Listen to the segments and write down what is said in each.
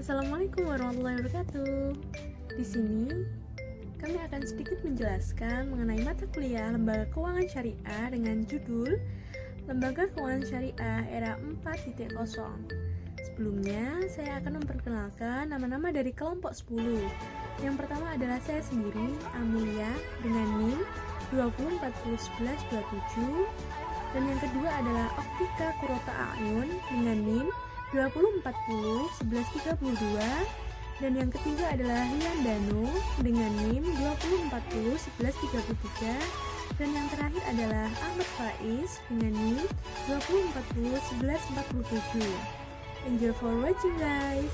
Assalamualaikum warahmatullahi wabarakatuh. Di sini kami akan sedikit menjelaskan mengenai mata kuliah Lembaga Keuangan Syariah dengan judul Lembaga Keuangan Syariah Era 4.0. Sebelumnya, saya akan memperkenalkan nama-nama dari kelompok 10. Yang pertama adalah saya sendiri, Amelia, dengan NIM 20401127. Dan yang kedua adalah Optika Kurota Ayun dengan NIM 20401132. Dan yang ketiga adalah Rian Danu dengan NIM 20401133. Dan yang terakhir adalah Ahmad Faiz dengan NIM 20401147. Enjoy for watching, guys.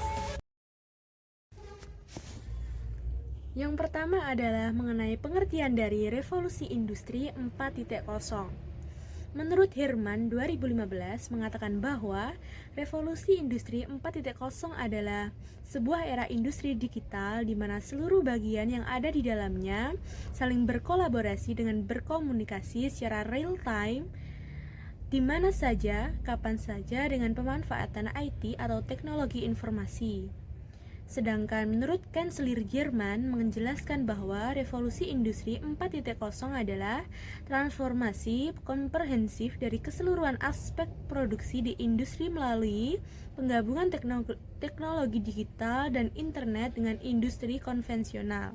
Yang pertama adalah mengenai pengertian dari revolusi industri 4.0. Menurut Herman 2015 mengatakan bahwa revolusi industri 4.0 adalah sebuah era industri digital di mana seluruh bagian yang ada di dalamnya saling berkolaborasi dengan berkomunikasi secara real time di mana saja, kapan saja dengan pemanfaatan IT atau teknologi informasi. Sedangkan menurut Kanselir Jerman menjelaskan bahwa revolusi industri 4.0 adalah transformasi komprehensif dari keseluruhan aspek produksi di industri melalui penggabungan teknologi digital dan internet dengan industri konvensional.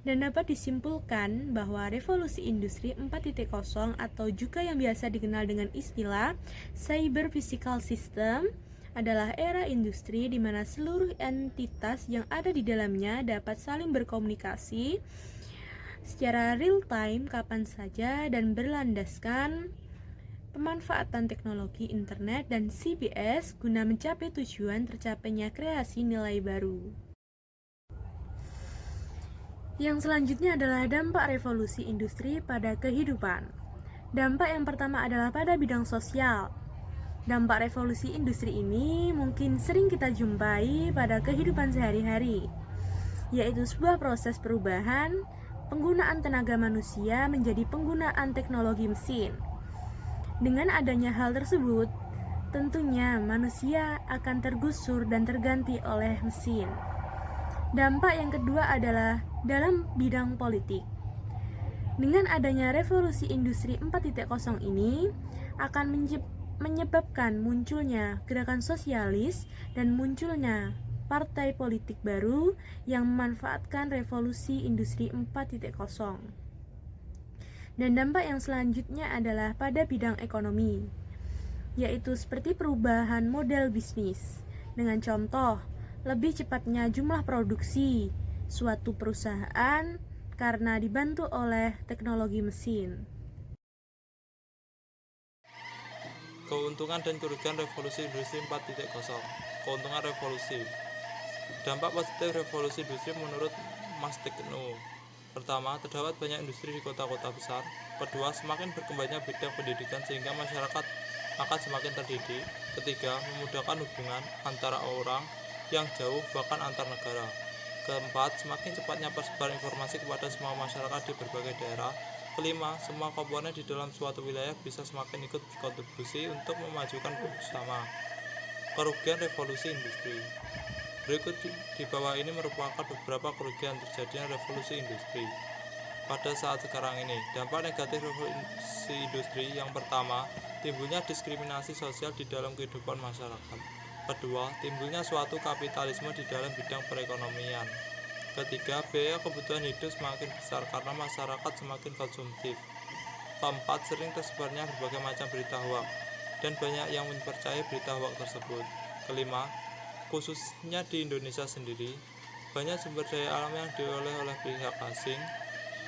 Dan dapat disimpulkan bahwa revolusi industri 4.0 atau juga yang biasa dikenal dengan istilah cyber physical system adalah era industri di mana seluruh entitas yang ada di dalamnya dapat saling berkomunikasi secara real time kapan saja dan berlandaskan pemanfaatan teknologi internet dan CBS guna mencapai tujuan tercapainya kreasi nilai baru. Yang selanjutnya adalah dampak revolusi industri pada kehidupan. Dampak yang pertama adalah pada bidang sosial. Dampak revolusi industri ini mungkin sering kita jumpai pada kehidupan sehari-hari, yaitu sebuah proses perubahan penggunaan tenaga manusia menjadi penggunaan teknologi mesin. Dengan adanya hal tersebut, tentunya manusia akan tergusur dan terganti oleh mesin. Dampak yang kedua adalah dalam bidang politik. Dengan adanya revolusi industri 4.0 ini akan menyebabkan munculnya gerakan sosialis dan munculnya partai politik baru yang memanfaatkan revolusi industri 4.0. Dan dampak yang selanjutnya adalah pada bidang ekonomi, yaitu seperti perubahan model bisnis. Dengan contoh, lebih cepatnya jumlah produksi suatu perusahaan karena dibantu oleh teknologi mesin. Keuntungan dan kerugian revolusi industri 4.0. Keuntungan revolusi. Dampak positif revolusi industri menurut Mas Tekno. Pertama, terdapat banyak industri di kota-kota besar. Kedua, semakin berkembangnya bidang pendidikan sehingga masyarakat akan semakin terdidik. Ketiga, memudahkan hubungan antara orang yang jauh bahkan antar negara. Keempat, semakin cepatnya persebaran informasi kepada semua masyarakat di berbagai daerah. Kelima, semua komponen di dalam suatu wilayah bisa semakin ikut berkontribusi untuk memajukan bersama. Kerugian revolusi industri. Berikut di bawah ini merupakan beberapa kerugian terjadinya revolusi industri. Pada saat sekarang ini, dampak negatif revolusi industri yang pertama, timbulnya diskriminasi sosial di dalam kehidupan masyarakat. Kedua, timbulnya suatu kapitalisme di dalam bidang perekonomian. Ketiga, biaya kebutuhan hidup semakin besar karena masyarakat semakin konsumtif. Keempat, sering tersebarnya berbagai macam berita hoaks dan banyak yang mempercayai berita hoaks tersebut. Kelima, khususnya di Indonesia sendiri, banyak sumber daya alam yang diolah oleh pihak asing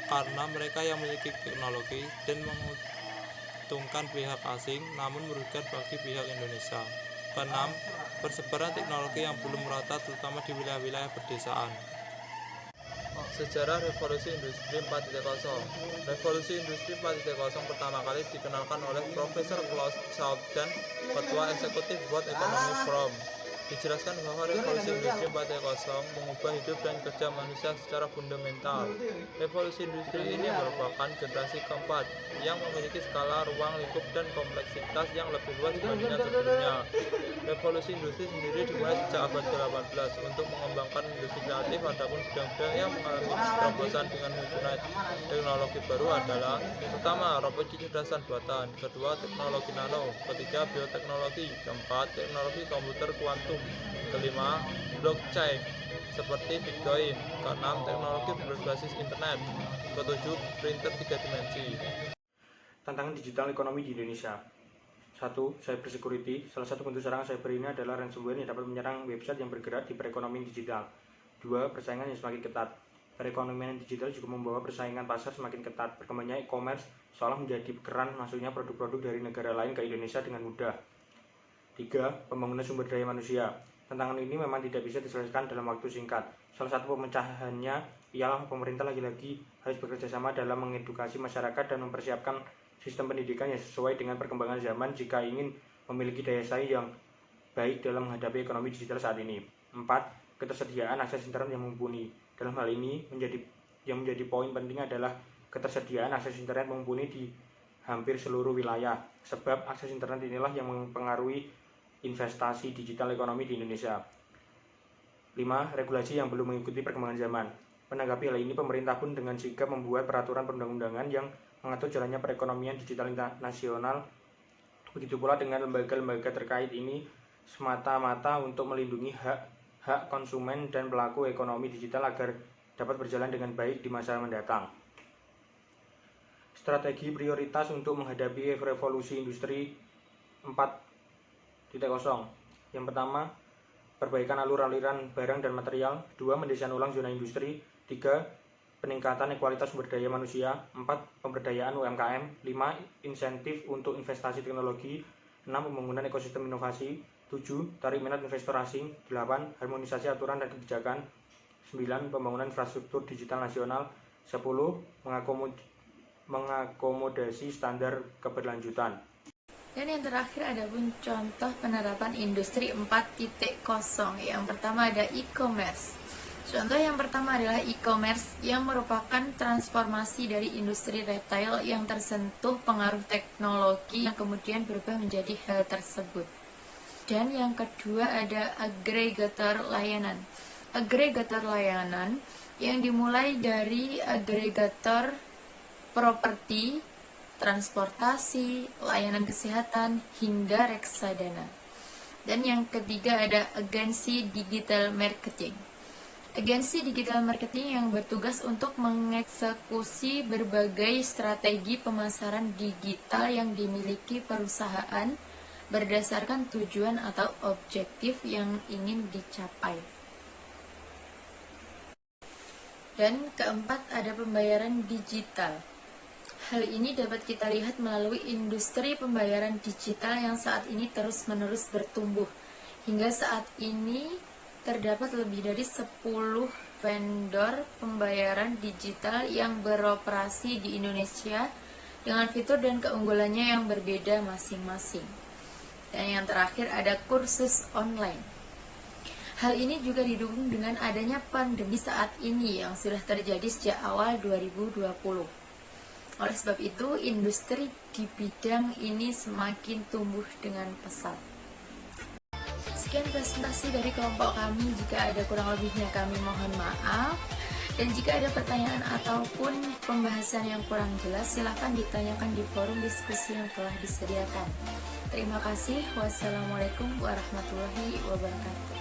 karena mereka yang memiliki teknologi dan menguntungkan pihak asing namun merugikan bagi pihak Indonesia. Keenam, persebaran teknologi yang belum merata terutama di wilayah-wilayah pedesaan. Sejarah revolusi industri 4.0. Revolusi industri 4.0 pertama kali dikenalkan oleh Profesor Klaus Schwab dan Ketua Eksekutif World Economic Forum Dijelaskan bahwa revolusi industri 4.0 mengubah hidup dan kerja manusia secara fundamental. Revolusi industri ini merupakan generasi keempat yang memiliki skala ruang lingkup dan kompleksitas yang lebih luas dibandingkan sebelumnya. Revolusi industri sendiri dimulai sejak abad ke-18 untuk mengembangkan industri kreatif. Adapun bidang-bidang yang mengalami terobosan dengan munculnya teknologi baru adalah: pertama, robot kecerdasan buatan; kedua, teknologi nano; ketiga, bioteknologi; keempat, teknologi komputer kuantum; kelima, blockchain seperti Bitcoin; keenam, teknologi berbasis internet; ketujuh, printer 3 dimensi. Tantangan digital ekonomi di Indonesia. 1. Cyber security. Salah satu bentuk serangan cyber ini adalah ransomware yang dapat menyerang website yang bergerak di perekonomian digital. 2. Persaingan yang semakin ketat. Perekonomian digital juga membawa persaingan pasar semakin ketat. Berkembangnya e-commerce seolah menjadi keran masuknya produk-produk dari negara lain ke Indonesia dengan mudah. 3. Pembangunan sumber daya manusia. Tantangan ini memang tidak bisa diselesaikan dalam waktu singkat. Salah satu pemecahannya ialah pemerintah lagi-lagi harus bekerja sama dalam mengedukasi masyarakat dan mempersiapkan sistem pendidikan yang sesuai dengan perkembangan zaman jika ingin memiliki daya saing yang baik dalam menghadapi ekonomi digital saat ini. 4. Ketersediaan akses internet yang mumpuni. Dalam hal ini, yang menjadi poin penting adalah ketersediaan akses internet mumpuni di hampir seluruh wilayah, sebab akses internet inilah yang mempengaruhi investasi digital ekonomi di Indonesia. 5. Regulasi yang belum mengikuti perkembangan zaman. Menanggapi hal ini, pemerintah pun dengan sigap membuat peraturan perundang-undangan yang mengatur jalannya perekonomian digital nasional. Begitu pula dengan lembaga-lembaga terkait ini semata-mata untuk melindungi hak konsumen dan pelaku ekonomi digital agar dapat berjalan dengan baik di masa mendatang. Strategi prioritas untuk menghadapi revolusi industri 4.0. Yang pertama, perbaikan alur-aliran barang dan material. 2. Mendesain ulang zona industri. 3. Peningkatan kualitas sumber daya manusia. 4. Pemberdayaan UMKM. 5. Insentif untuk investasi teknologi. 6. Pembangunan ekosistem inovasi. 7. Tarik minat investor asing. 8. Harmonisasi aturan dan kebijakan. 9. Pembangunan infrastruktur digital nasional. 10. Mengakomodasi standar keberlanjutan. Dan yang terakhir ada pun contoh penerapan industri 4.0. Yang pertama ada e-commerce. Contoh yang pertama adalah e-commerce yang merupakan transformasi dari industri retail yang tersentuh pengaruh teknologi yang kemudian berubah menjadi hal tersebut. Dan yang kedua ada agregator layanan. Agregator layanan yang dimulai dari agregator properti, transportasi, layanan kesehatan, hingga reksadana. Dan yang ketiga ada agensi digital marketing. Agensi digital marketing yang bertugas untuk mengeksekusi berbagai strategi pemasaran digital yang dimiliki perusahaan berdasarkan tujuan atau objektif yang ingin dicapai. Dan keempat ada pembayaran digital. Hal ini dapat kita lihat melalui industri pembayaran digital yang saat ini terus-menerus bertumbuh. Hingga saat ini terdapat lebih dari 10 vendor pembayaran digital yang beroperasi di Indonesia dengan fitur dan keunggulannya yang berbeda masing-masing. Dan yang terakhir ada kursus online. Hal ini juga didukung dengan adanya pandemi saat ini yang sudah terjadi sejak awal 2020. Oleh sebab itu, industri di bidang ini semakin tumbuh dengan pesat. Sekian presentasi dari kelompok kami. Jika ada kurang lebihnya kami mohon maaf. Dan jika ada pertanyaan ataupun pembahasan yang kurang jelas, silahkan ditanyakan di forum diskusi yang telah disediakan. Terima kasih. Wassalamualaikum warahmatullahi wabarakatuh.